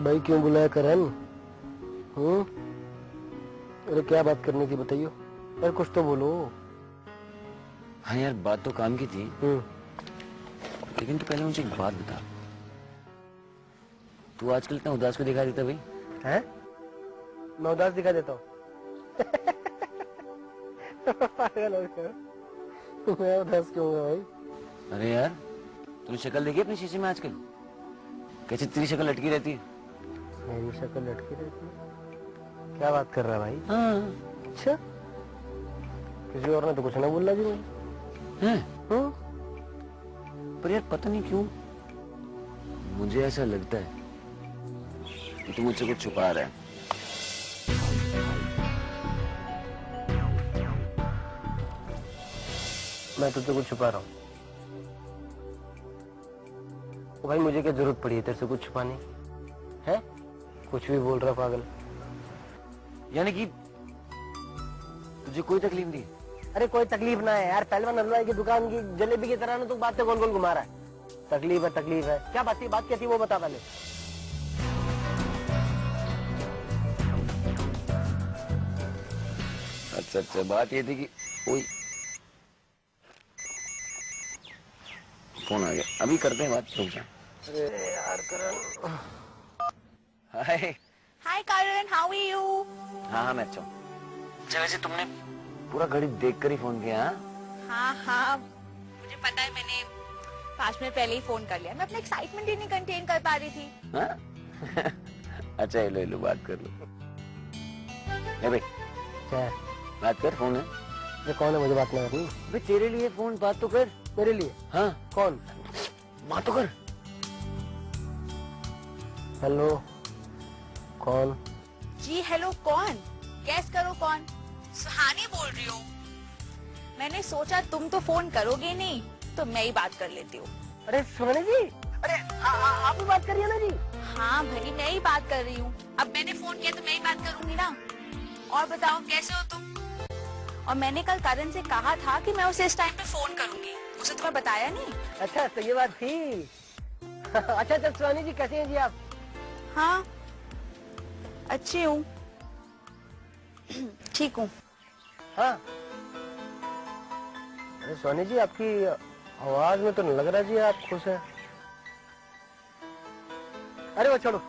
भाई क्यों बुलाया करण? अरे क्या बात करनी थी बताइए यार, कुछ तो बोलो। हाँ यार, बात तो काम की थी। लेकिन तू पहले मुझे एक बात बता, तू आजकल इतना उदास क्यों दिखाई देता भाई? हैं? मैं उदास दिखा देता हूँ? पागल हो क्या? मैं उदास क्यों हूँ भाई? अरे यार, तूने शक्ल देखी अपनी शीशे में आजकल? कैसे तेरी शक्ल लटकी रहती है? मेरी शक्ल लटकी रहती है? क्या बात कर रहा है भाई? हाँ। अच्छा, किसी और ने तो कुछ ना बोला जी मुझे। हैं? पर यार पता नहीं क्यों मुझे ऐसा लगता है कि तू मुझसे कुछ छुपा रहा है। मैं तुझसे कुछ छुपा रहा हूँ? भाई मुझे क्या जरूरत पड़ी है तेरे से कुछ छुपाने? है कुछ भी बोल रहा पागल। यानी कि तुझे कोई तकलीफ नहीं? अरे कोई तकलीफ ना है यार, पहलवान हलवाई की दुकान की जलेबी की तरह ना तू बातें गोल गोल घुमा रहा है। तकलीफ है क्या बात थी? बात क्या थी वो बता पहले। अच्छा, बात ये थी कि कोई फोन आ गया, अभी करते हैं बात, रुक जा। अरे यार करण। हाय। हाय करण, हाउ आर यू? हाँ मैं अच्छा हूँ। अच्छा वैसे तुमने पूरा घड़ी देख कर ही फोन किया? हाँ, मुझे पता है, मैंने 5 मिनट पहले ही फोन कर लिया। मैं अपना एक्साइटमेंट ही नहीं कंटेन कर पा रही थी। हाँ? अच्छा ये लो बात कर लो। भाई क्या बात कर, फोन है। ये कौन है? मुझे बात नहीं करनी। भाई तेरे लिए फोन, बात तो कर। मेरे लिए? हाँ। कौन? बात तो कर। हेलो, कौन? जी हेलो, कौन? गैस करो कौन? सुहानी बोल रही हूँ। मैंने सोचा तुम तो फोन करोगे नहीं, तो मैं ही बात कर लेती हूँ। अरे सुहानी जी, अरे आप ही बात करिए ना जी। हाँ भाई, मैं ही बात कर रही हूँ। अब मैंने फोन किया तो मैं ही बात करूंगी ना। और बताओ कैसे हो तुम? और मैंने कल करण से कहा था कि मैं उसे इस टाइम पे फोन करूंगी, उसे तुम्हें बताया नहीं? अच्छा तो ये बात थी। अच्छा सुहानी जी कैसे हैं जी आप? हाँ अच्छी हूँ, ठीक हूँ। हाँ। अरे सोनी जी आपकी आवाज में तो नहीं लग रहा जी आप खुश हैं। अरे वो छोड़ो,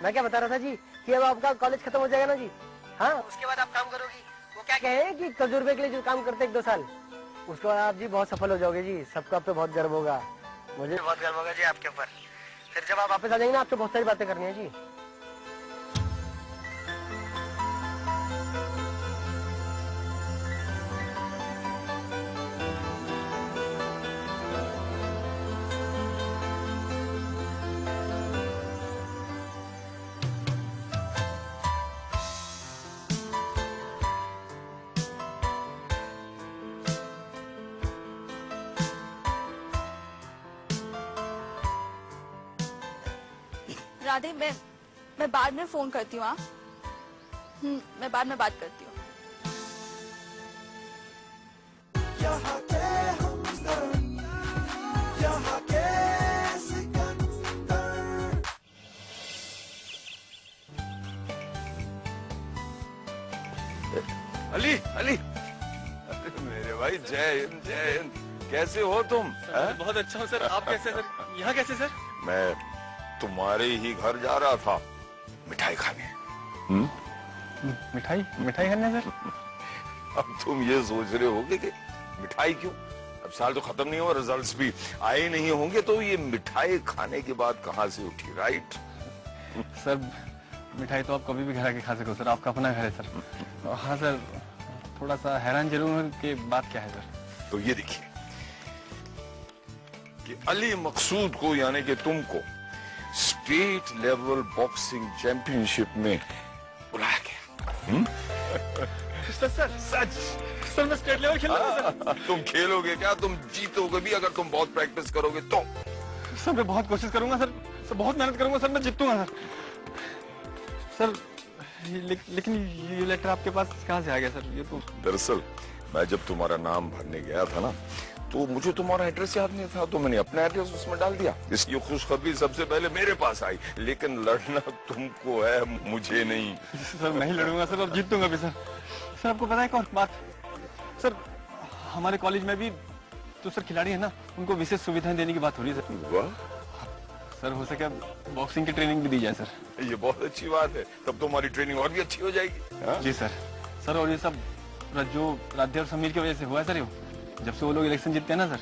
मैं क्या बता रहा था जी कि अब आपका कॉलेज खत्म हो जाएगा ना जी। हाँ उसके बाद आप काम करोगी। वो क्या कहे कि तजुर्बे के लिए जो काम करते 1-2 साल, उसके बाद आप जी बहुत सफल हो जाओगे जी। सबको आप पे बहुत गर्व होगा, मुझे बहुत गर्व होगा जी आपके ऊपर। फिर जब आप वापस आ जाएंगे ना, आपसे बहुत सारी बातें करनी है जी। राधे, मैं बाद में फोन करती हूँ। हाँ मैं बाद में बात करती हूँ। अली अली, मेरे भाई जय हिंद जय हिंद। कैसे हो तुम? बहुत अच्छा हूँ सर। आप कैसे सर? यहाँ कैसे सर? मैं तुम्हारे ही घर जा रहा था मिठाई खाने। मिठाई खाने सर? अब तुम ये सोच रहे होगे कि मिठाई क्यों? अब साल तो खत्म नहीं हुआ, रिजल्ट्स भी आए नहीं होंगे, तो ये मिठाई खाने की बात कहाँ से उठी? राइट सर मिठाई तो आप कभी भी घर आके खा सको सर, आपका अपना घर है सर। हाँ सर, थोड़ा सा हैरान जरूर हूँ कि बात क्या है सर। तो ये देखिए कि अली मकसूद को यानी कि तुमको स्टेट लेवल बॉक्सिंग चैंपियनशिप में बुलाया गया। सर मैं स्टेट लेवल खेलूंगा सर। तुम खेलोगे क्या? तुम जीतोगे भी अगर तुम बहुत प्रैक्टिस करोगे तो। सर मैं बहुत कोशिश करूंगा सर, बहुत मेहनत करूंगा सर, मैं जीतूंगा सर। लेकिन ये लेटर आपके पास कहाँ से आ गया सर? ये तो दरअसल मैं जब तुम्हारा नाम भरने गया था ना, तो मुझे तुम्हारा एड्रेस याद नहीं था, तो मैंने अपना एड्रेस उसमें डाल दिया। ये खुशखबरी सबसे पहले मेरे पास आई, लेकिन लड़ना तुमको है, मुझे नहीं। सर नहीं लड़ूंगा सर, और जीतूंगा भी सर। सर आपको पता है कौन बात, सर हमारे कॉलेज में भी तो सर खिलाड़ी है ना, उनको विशेष सुविधाएं देने की बात हो रही है सर। वाह सर हो सके बॉक्सिंग की ट्रेनिंग भी दी जाए सर। ये बहुत अच्छी बात है, तब तो हमारी ट्रेनिंग और भी अच्छी हो जाएगी। हाँ? जी सर। सर और ये सब जो राधे और समीर की वजह से हुआ है सर, ये जब से वो लोग इलेक्शन जीतते हैं ना सर,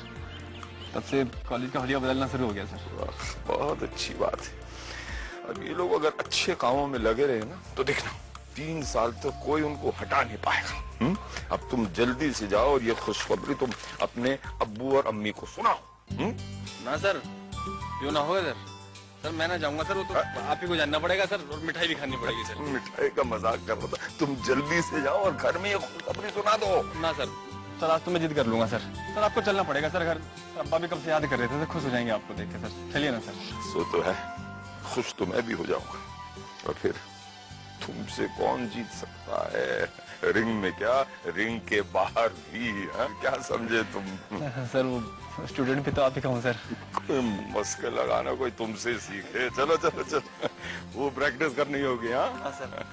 तब से कॉलेज का हुलिया बदलना शुरू हो गया सर। बहुत अच्छी बात है। अब ये लोग अगर अच्छे कामों में लगे रहे ना, तो देखना 3 साल तक कोई उनको हटा नहीं पाएगा। अब तुम जल्दी से जाओ और ये खुशखबरी तुम अपने अब्बू और अम्मी को सुनाओ। ना सर, क्यों ना होगा सर। सर मैं ना जाऊंगा सर, वो तो आप ही को जानना पड़ेगा सर, और मिठाई भी खानी पड़ेगी सर। मिठाई का मजाक कर रहा था, तुम जल्दी से जाओ और घर में ये खुशखबरी सुना दो। ना सर, सर आज तो मैं जिद कर लूंगा सर। सर आपको चलना पड़ेगा सर, घर अब्बा भी कब से याद कर रहे थे, खुश हो जाएंगे आपको देख के सर। चलिए ना सर। सो तो है, खुश तो मैं भी हो जाऊंगा, और फिर तुमसे कौन जीत सकता है? रिंग में क्या, रिंग के बाहर भी। क्या समझे तुम? सर वो स्टूडेंट भी तो आप ही का हूँ सर। मस्के लगाना कोई तुमसे सीखे। चलो चलो चलो, वो प्रैक्टिस करनी होगी। हाँ सर।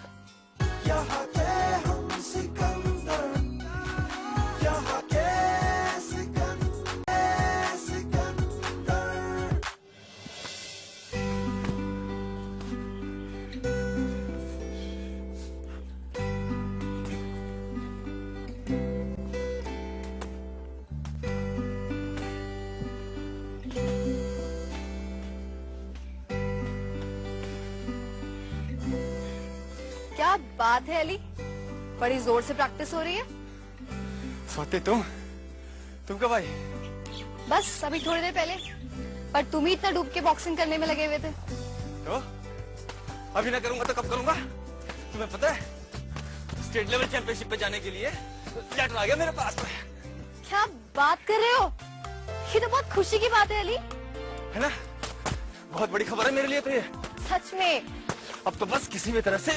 क्या बात है अली, बड़ी जोर से प्रैक्टिस हो रही है। स्वाति तुम कब आई? बस अभी थोड़ी देर पहले, पर तुम ही इतना डूब के बॉक्सिंग करने में लगे हुए थे। तो अभी ना करूंगा तो कब करूंगा? तुम्हें पता है स्टेट लेवल चैंपियनशिप पे जाने के लिए लेटर आ गया मेरे पास। क्या बात कर रहे हो? ये तो बहुत खुशी की बात है अली। है ना, बहुत बड़ी खबर है मेरे लिए तो ये। सच में? अब तो बस किसी भी तरह से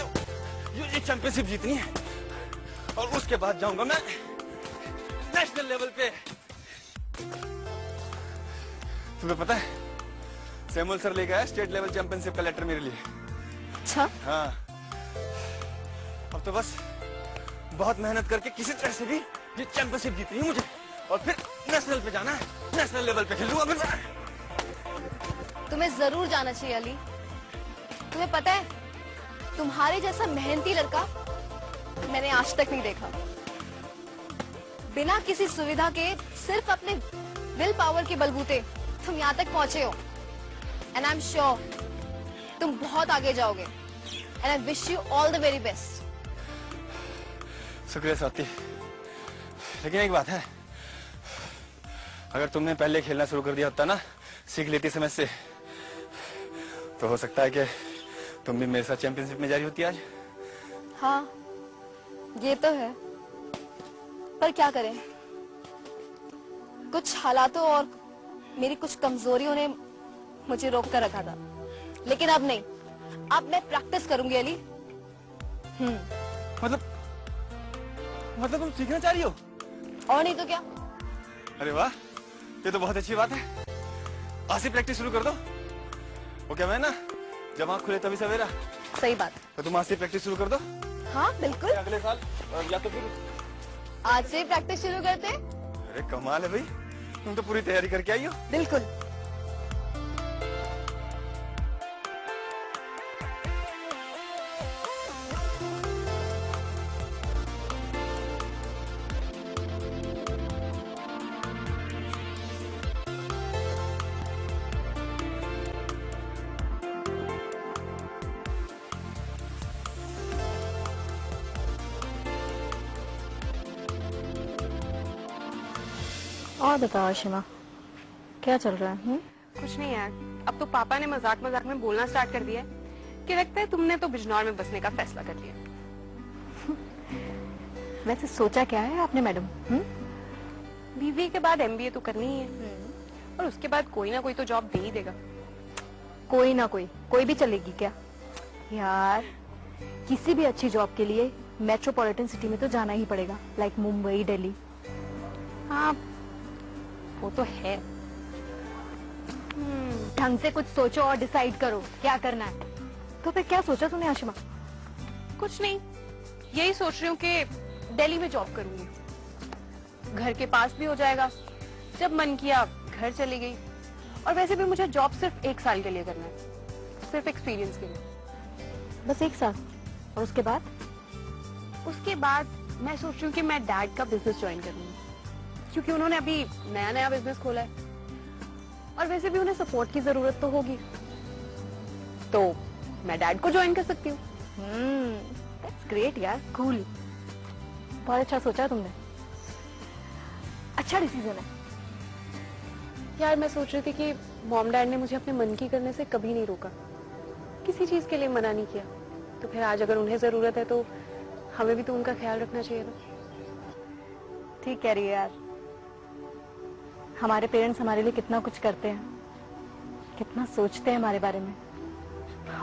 ये चैंपियनशिप जीतनी है, और उसके बाद जाऊंगा मैं नेशनल लेवल पे। तुम्हें पता है सैमुअल सर लेके आया स्टेट लेवल चैंपियनशिप का लेटर मेरे लिए। अच्छा। हाँ, अब तो बस बहुत मेहनत करके किसी तरह से भी ये चैंपियनशिप जीतनी है मुझे, और फिर नेशनल पे जाना है, नेशनल लेवल पे खेलूंगा फिर मैं। तुम्हें जरूर जाना चाहिए अली। तुम्हें पता है तुम्हारे जैसा मेहनती लड़का मैंने आज तक नहीं देखा। बिना किसी सुविधा के सिर्फ अपने विल पावर के बलबूते तुम यहाँ तक पहुंचे हो, एंड आई एम श्योर तुम बहुत आगे जाओगे, and I wish you all the very best. शुक्रिया स्वाति, लेकिन एक बात है, अगर तुमने पहले खेलना शुरू कर दिया होता ना, सीख लेती समय से, तो हो सकता है कि तुम भी मेरे साथ चैंपियनशिप में जा रही होती आज। हाँ ये तो है, पर क्या करें, कुछ हालातों और मेरी कुछ कमजोरियों ने मुझे रोक कर रखा था। लेकिन अब नहीं, अब मैं प्रैक्टिस करूंगी अली। मतलब तुम सीखना चाह रही हो? और नहीं तो क्या। अरे वाह, ये तो बहुत अच्छी बात है। आज से प्रैक्टिस शुरू कर दो। वो क्या, मैं ना जब आँख खुले तभी सवेरा। सही बात। तो तुम आज से प्रैक्टिस शुरू कर दो। हाँ बिल्कुल, अगले साल या तो फिर आज से प्रैक्टिस शुरू करते हैं। अरे कमाल है भाई, तुम तो पूरी तैयारी करके आई हो। बिल्कुल। और बताओ शिमा, क्या चल रहा है? कुछ नहीं यार, अब तो पापा ने मजाक मजाक में बोलना स्टार्ट कर दिया है कि लगता है तुमने तो बिजनौर में बसने का फैसला कर लिया। वैसे सोचा क्या है आपने मैडम? बीवी के बाद एमबीए तो करनी ही है, और उसके बाद कोई ना कोई तो जॉब दे ही देगा। कोई ना कोई भी चलेगी क्या यार? किसी भी अच्छी जॉब के लिए मेट्रोपॉलिटन सिटी में तो जाना ही पड़ेगा, लाइक मुंबई, दिल्ली। हाँ वो तो है। ढंग से कुछ सोचो और डिसाइड करो क्या करना है। तो फिर क्या सोचा तूने आशिमा? कुछ नहीं, यही सोच रही हूँ कि दिल्ली में जॉब करूंगी। घर के पास भी हो जाएगा, जब मन किया घर चली गई। और वैसे भी मुझे जॉब सिर्फ 1 साल के लिए करना है, सिर्फ एक्सपीरियंस के लिए। बस 1 साल? और उसके बाद? उसके बाद मैं सोच रही हूँ कि मैं डैड का बिजनेस ज्वाइन करूंगी, क्योंकि उन्होंने अभी नया नया बिजनेस खोला है और वैसे भी उन्हें सपोर्ट की जरूरत तो होगी, तो मैं डैड को ज्वाइन कर सकती हूँ। दैट्स ग्रेट यार, कूल। बहुत अच्छा सोचा है तुमने, अच्छा डिसीजन है। यार मैं सोच रही थी कि मॉम डैड ने मुझे अपने मन की करने से कभी नहीं रोका, किसी चीज के लिए मना नहीं किया, तो फिर आज अगर उन्हें जरूरत है तो हमें भी तो उनका ख्याल रखना चाहिए ना। ठीक कह रही है यार, हमारे पेरेंट्स हमारे लिए कितना कुछ करते हैं, कितना सोचते हैं हमारे बारे में,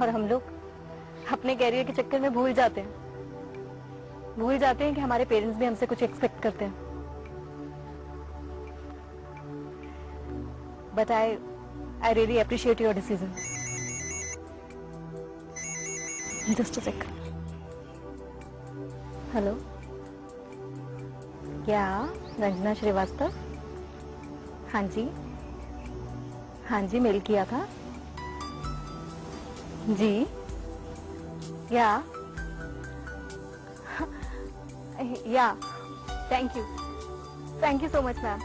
और हम लोग अपने कैरियर के चक्कर में भूल जाते हैं कि हमारे पेरेंट्स भी हमसे कुछ एक्सपेक्ट करते हैं। But I really appreciate your decision. Just a sec. Hello. क्या रंजना श्रीवास्तव? हाँ जी मेल किया था जी। या thank you so much ma'am.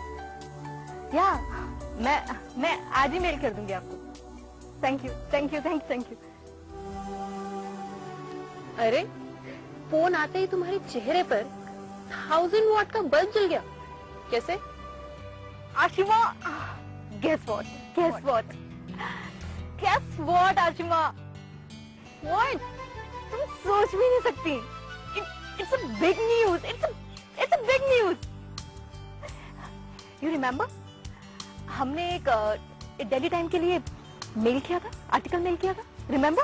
या मैं आज ही मेल कर दूंगी आपको। Thank you. अरे फोन आते ही तुम्हारे चेहरे पर 1000 वाट का बल्ब जल गया, कैसे? Ashima, guess what Ashima? What? तुम सोच भी नहीं सकती। It's a big news. It's a big news. You remember? हमने एक दिल्ली टाइम के लिए मेल किया था, आर्टिकल मेल किया था, रिमेम्बर?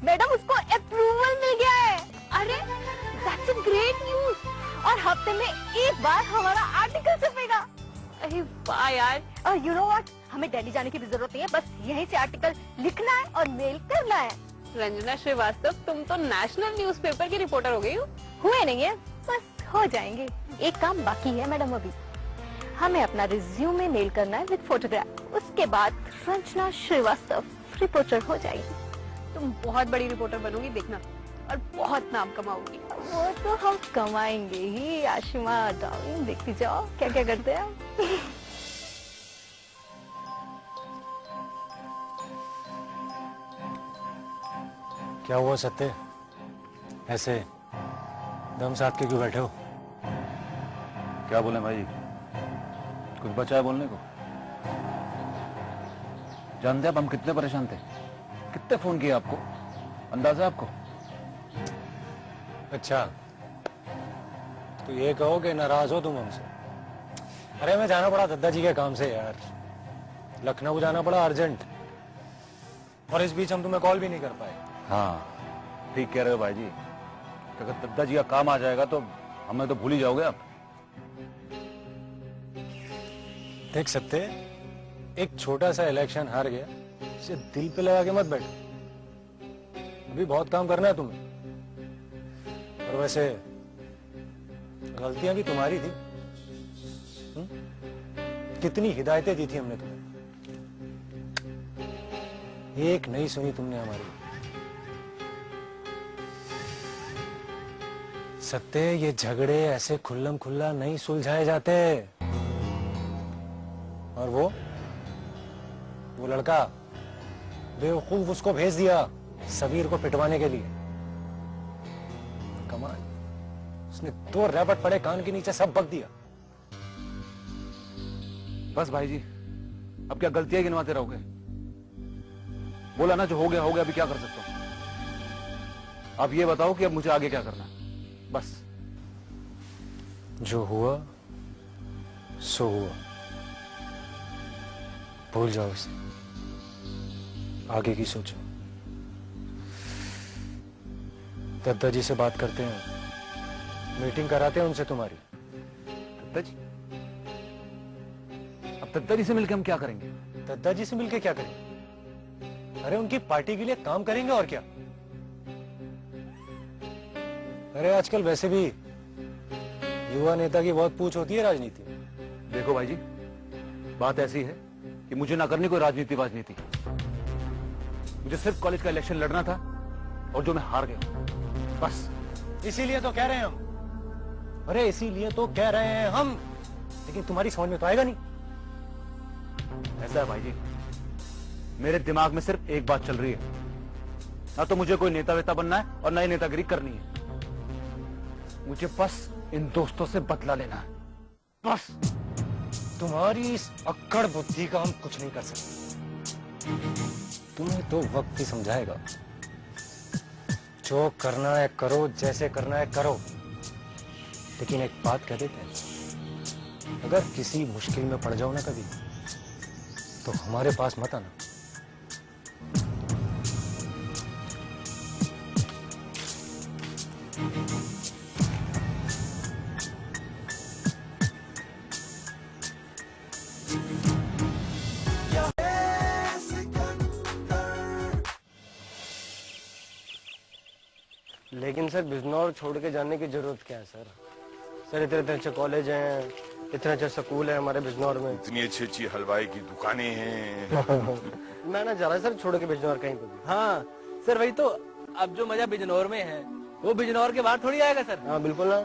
मैडम उसको अप्रूवल मिल गया है। अरे दैट्स अ ग्रेट न्यूज। और हफ्ते में एक बार हमारा आर्टिकल छपेगा। अरे वाह यार। यू नो व्हाट, हमें दिल्ली जाने की भी जरूरत नहीं है, बस यहीं से आर्टिकल लिखना है और मेल करना है। रंजना श्रीवास्तव, तुम तो नेशनल न्यूज़पेपर की रिपोर्टर हो गई हो। हुए नहीं है, बस हो जाएंगे। एक काम बाकी है मैडम, अभी हमें अपना रिज्यूमे मेल करना है विद फोटोग्राफ। उसके बाद रंजना श्रीवास्तव रिपोर्टर हो जाएगी। तुम बहुत बड़ी रिपोर्टर बनोगी, देखना, और बहुत नाम कमाओगी। वो तो हम कमाएंगे ही आशिमा डार्लिंग, देखती जाओ क्या क्या करते हैं हम। क्या हुआ सत्य, ऐसे दम साध के क्यों बैठे हो? क्या बोले भाई, कुछ बचा है बोलने को? जानते आप हम कितने परेशान थे, कितने फोन किए आपको, अंदाजा आपको? अच्छा, तो ये कहो कि नाराज हो तुम हमसे? अरे मैं जाना पड़ा दद्दा जी के काम से यार, लखनऊ जाना पड़ा अर्जेंट, और इस बीच हम तुम्हें कॉल भी नहीं कर पाए। हाँ ठीक कह रहे हो भाई जी, अगर दद्दा जी का काम आ जाएगा तो हमें तो भूल ही जाओगे आप। देख सकते, एक छोटा सा इलेक्शन हार गया, इसे दिल पे लगा के मत बैठो, अभी बहुत काम करना है तुम्हें। और वैसे गलतियां भी तुम्हारी थी। कितनी हिदायतें दी थी हमने तुम्हें, एक नहीं सुनी तुमने हमारी। सत्य, ये झगड़े ऐसे खुल्लम खुल्ला नहीं सुलझाए जाते। और वो लड़का बेवकूफ उसको भेज दिया सबीर को पिटवाने के लिए। कमाल, उसने 2 रैपट पड़े कान के नीचे, सब बक दिया। बस भाई जी, अब क्या गलतियां गिनवाते रहोगे? बोला ना, जो हो गया हो गया, अभी क्या कर सकता हूं? आप ये बताओ कि अब मुझे आगे क्या करना है, बस। जो हुआ सो हुआ, भूल जाओ इसे, आगे की सोचो। दद्दा जी से बात करते हैं, मीटिंग कराते हैं उनसे तुम्हारी। दद्दा जी? दद्दा जी से मिलकर हम क्या करेंगे? दद्दा जी से मिलके क्या करेंगे? अरे उनकी पार्टी के लिए काम करेंगे और क्या। अरे आजकल वैसे भी युवा नेता की बहुत पूछ होती है राजनीति में। देखो भाई जी, बात ऐसी है कि मुझे ना करनी कोई राजनीति वाजनीति, मुझे सिर्फ कॉलेज का इलेक्शन लड़ना था और जो मैं हार गया बस। इसीलिए तो कह रहे हैं हम। अरे इसीलिए तो कह रहे हैं हम, लेकिन तुम्हारी समझ में तो आएगा नहीं। ऐसा है भाई जी, मेरे दिमाग में सिर्फ एक बात चल रही है, ना तो मुझे कोई नेता वेता बनना है और ना ही नेतागिरी करनी है। मुझे बस इन दोस्तों से बदला लेना है, बस। तुम्हारी इस अक्कड़ बुद्धि का हम कुछ नहीं कर सकते। तुम्हें तो वक्त ही समझाएगा। जो करना है करो, जैसे करना है करो, लेकिन एक बात कह देते हैं, अगर किसी मुश्किल में पड़ जाओ ना कभी, तो हमारे पास मत आना। लेकिन सर बिजनौर छोड़ के जाने की जरूरत क्या है सर? सर इतने इतने अच्छे कॉलेज हैं, इतने अच्छे स्कूल है हमारे बिजनौर में, इतनी अच्छी अच्छी हलवाई की दुकानें हैं। मैं ना जा रहा सर छोड़ के बिजनौर कहीं पे भी। हाँ सर, वही तो। अब जो मजा बिजनौर में है वो बिजनौर के बाहर थोड़ी आएगा सर। हाँ बिल्कुल ना।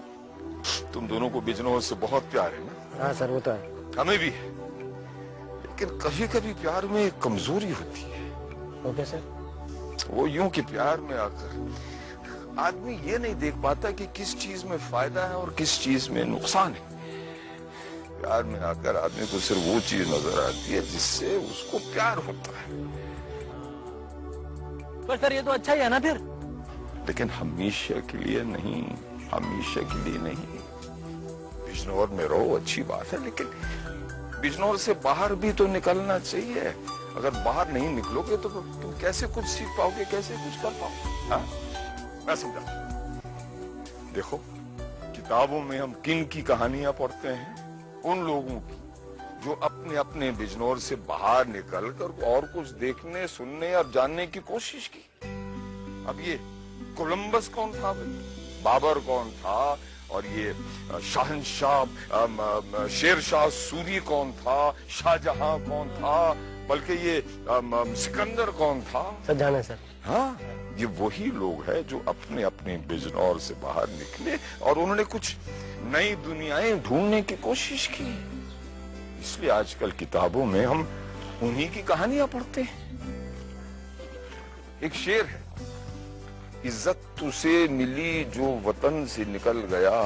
तुम दोनों को बिजनौर से बहुत प्यार है ना? हाँ सर वो तो है। हमें भी है, लेकिन कभी कभी प्यार में एक कमजोरी होती है। Okay sir. वो यूं कि प्यार में आकर आदमी ये नहीं देख पाता कि किस चीज में फायदा है और किस चीज में नुकसान है। प्यार में आकर आदमी को सिर्फ वो चीज नजर आती है जिससे उसको प्यार होता है। पर सर ये तो अच्छा ही है ना फिर। लेकिन हमेशा के लिए नहीं, हमेशा के लिए नहीं। बिजनौर में रहो अच्छी बात है, लेकिन बिजनौर से बाहर भी तो निकलना चाहिए। अगर बाहर नहीं निकलोगे तो तुम कैसे कुछ सीख पाओगे, कैसे कुछ कर पाओगे? हाँ, मैं समझा। देखो, किताबों में हम किन की कहानियां पढ़ते हैं? उन लोगों की जो अपने अपने बिजनौर से बाहर निकलकर और कुछ देखने, सुनने और जानने की कोशिश की। अब ये कोलंबस कौन था भाई? बाबर कौन था? और ये शहंशाह शेरशाह सूरी कौन था? शाहजहां कौन था? बल्कि ये सिकंदर कौन था? सर जाने सर। हाँ, ये वही लोग हैं जो अपने अपने बिजनौर से बाहर निकले और उन्होंने कुछ नई दुनियाएं ढूंढने की कोशिश की। इसलिए आजकल किताबों में हम उन्हीं की कहानियां पढ़ते हैं। एक शेर है, इज्जत उसे मिली जो वतन से निकल गया,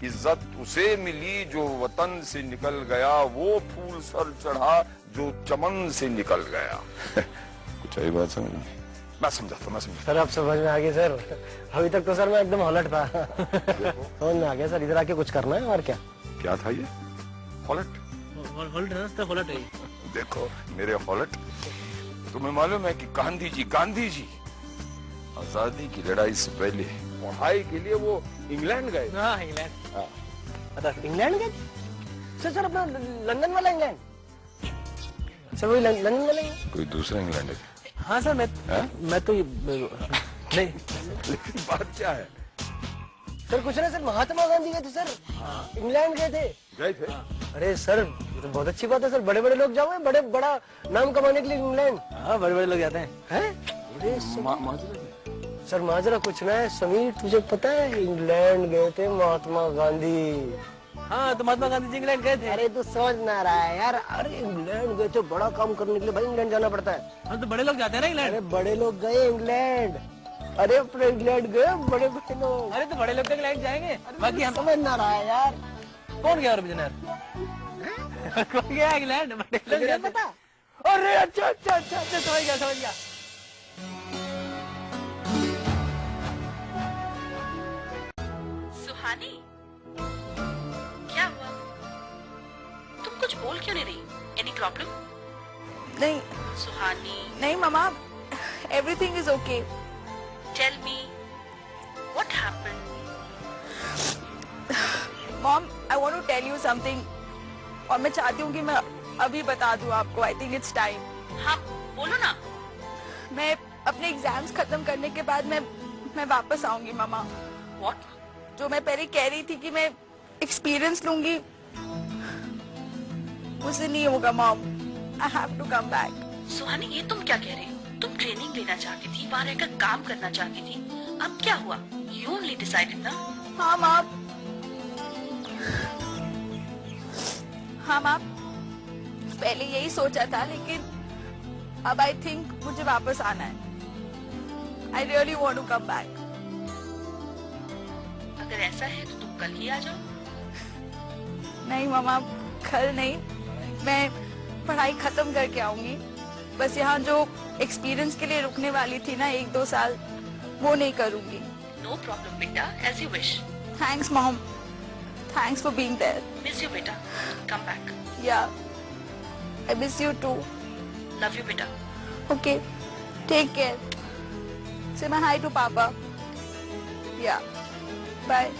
इज्जत उसे मिली जो वतन से निकल गया, वो फूल सर चढ़ा जो चमन से निकल गया। कुछ आई बात समझ में? मैं समझा था, मैं समझा। सर आप समझ में आ गए सर। अभी तक तो सर मैं एकदम हॉलट था। समझ में आ गया सर। इधर आके कुछ करना है और क्या? क्या था ये? हॉलट? हॉलट है। देखो मेरे हॉलट, तुम्हें मालूम है कि गांधी जी आजादी की लड़ाई से पहले पढ़ाई के लिए वो इंग्लैंड गए। हाँ इंग्लैंड। इंग्लैंड गए सर? अपना लंदन वाला इंग्लैंड सर? वही लंदन वाला कोई दूसरा इंग्लैंड है? हाँ सर मैं तो नहीं। लेकिन बात क्या है? सर कुछ ना सर, महात्मा गांधी गए थे सर, इंग्लैंड गए थे। अरे सर तो बहुत अच्छी बात है सर। बड़े बड़े लोग जाओ, बड़ा नाम कमाने के लिए इंग्लैंड। हाँ बड़े बड़े लोग जाते हैं। सर माजरा कुछ ना है समीर, तुझे पता है इंग्लैंड गए थे महात्मा गांधी। हाँ तो महात्मा गांधी जी इंग्लैंड गए थे। अरे तू समझ ना रहा है यार। अरे इंग्लैंड गए थे, बड़ा काम करने के लिए भाई इंग्लैंड जाना पड़ता है। हाँ तो बड़े लोग जाते हैं ना इंग्लैंड। अरे बड़े लोग गए इंग्लैंड। अरे अपने इंग्लैंड गए बड़े बड़े लोग। अरे तो बड़े लोग तो इंग्लैंड जाएंगे, बाकी हम समझ ना रहा है यार। कौन गया और बिजनर? कौन गया इंग्लैंड? बड़े लोग पता? अरे अच्छा समझ गया। सुहानी क्या हुआ? तुम कुछ बोल क्यों नहीं रही? Any problem? नहीं सुहानी नहीं मामा, everything is okay. Tell me what happened? Mom I want to tell you something, और मैं चाहती हूँ कि मैं अभी बता दूं आपको, आई थिंक इट्स टाइम। हाँ बोलो ना। मैं अपने एग्जाम्स खत्म करने के बाद मैं वापस आऊंगी मामा। व्हाट? जो मैं पहले कह रही थी कि मैं एक्सपीरियंस लूंगी, मुझसे नहीं होगा mom. I have to come back. Suhani, ये तुम क्या कह रही हो? तुम ट्रेनिंग लेना चाहती थी, वहाँ रहकर काम करना चाहती थी, अब क्या हुआ? यू ओनली डिसाइडेड ना? हाँ माँ, हाँ माँ, पहले यही सोचा था, लेकिन अब आई थिंक मुझे वापस आना है। I really want to come back. अगर ऐसा है तो तुम कल ही आ जाओ। नहीं मामा, कल नहीं, मैं पढ़ाई खत्म करके आऊंगी। बस यहाँ जो एक्सपीरियंस के लिए रुकने वाली थी ना 1-2 साल, वो नहीं करूंगी। नो प्रॉब्लम बेटा, as you wish. Thanks mom, thanks for being there. Miss you बेटा, come back. Yeah I miss you too. Love you बेटा। Okay, take care. Say my hi to पापा। Yeah bye.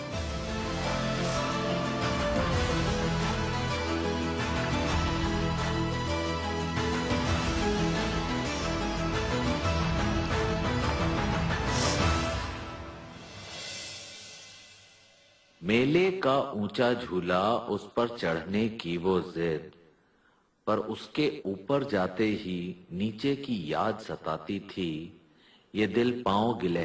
मेले का ऊंचा झूला, उस पर चढ़ने की वो जिद, पर उसके ऊपर जाते ही नीचे की याद सताती थी। ये दिल पांव गिले